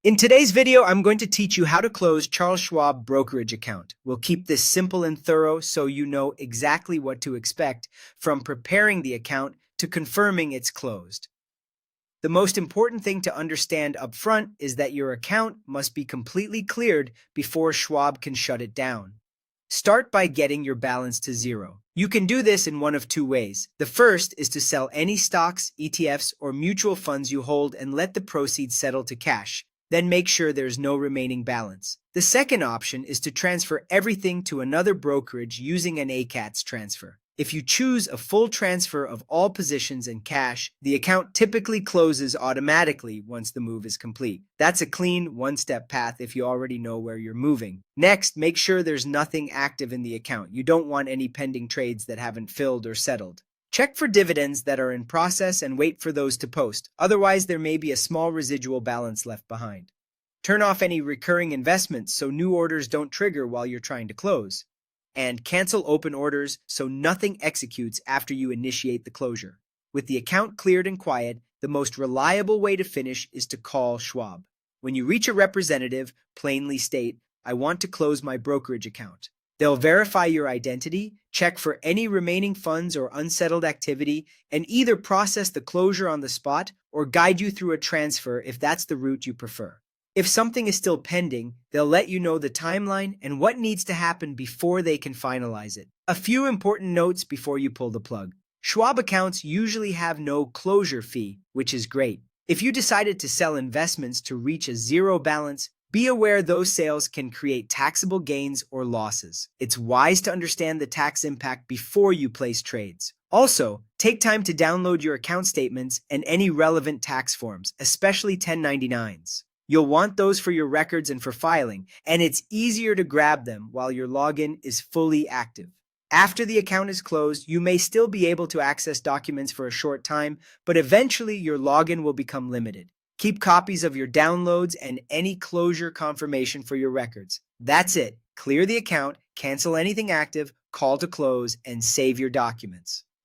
In today's video, I'm going to teach you how to close Charles Schwab Brokerage account. We'll keep this simple and thorough so you know exactly what to expect from preparing the account to confirming it's closed. The most important thing to understand up front is that your account must be completely cleared before Schwab can shut it down. Start by getting your balance to zero. You can do this in one of two ways. The first is to sell any stocks, ETFs, or mutual funds you hold and let the proceeds settle to cash. Then make sure there's no remaining balance. The second option is to transfer everything to another brokerage using an ACATS transfer. If you choose a full transfer of all positions in cash, the account typically closes automatically once the move is complete. That's a clean, one-step path if you already know where you're moving. Next, make sure there's nothing active in the account. You don't want any pending trades that haven't filled or settled. Check for dividends that are in process and wait for those to post. Otherwise, there may be a small residual balance left behind. Turn off any recurring investments so new orders don't trigger while you're trying to close. And cancel open orders so nothing executes after you initiate the closure. With the account cleared and quiet, the most reliable way to finish is to call Schwab. When you reach a representative, plainly state, "I want to close my brokerage account." They'll verify your identity, check for any remaining funds or unsettled activity, and either process the closure on the spot or guide you through a transfer if that's the route you prefer. If something is still pending, they'll let you know the timeline and what needs to happen before they can finalize it. A few important notes before you pull the plug. Schwab accounts usually have no closure fee, which is great. If you decided to sell investments to reach a zero balance, be aware those sales can create taxable gains or losses. It's wise to understand the tax impact before you place trades. Also, take time to download your account statements and any relevant tax forms, especially 1099s. You'll want those for your records and for filing, and it's easier to grab them while your login is fully active. After the account is closed, you may still be able to access documents for a short time, but eventually your login will become limited. Keep copies of your downloads and any closure confirmation for your records. That's it. Clear the account, cancel anything active, call to close, and save your documents.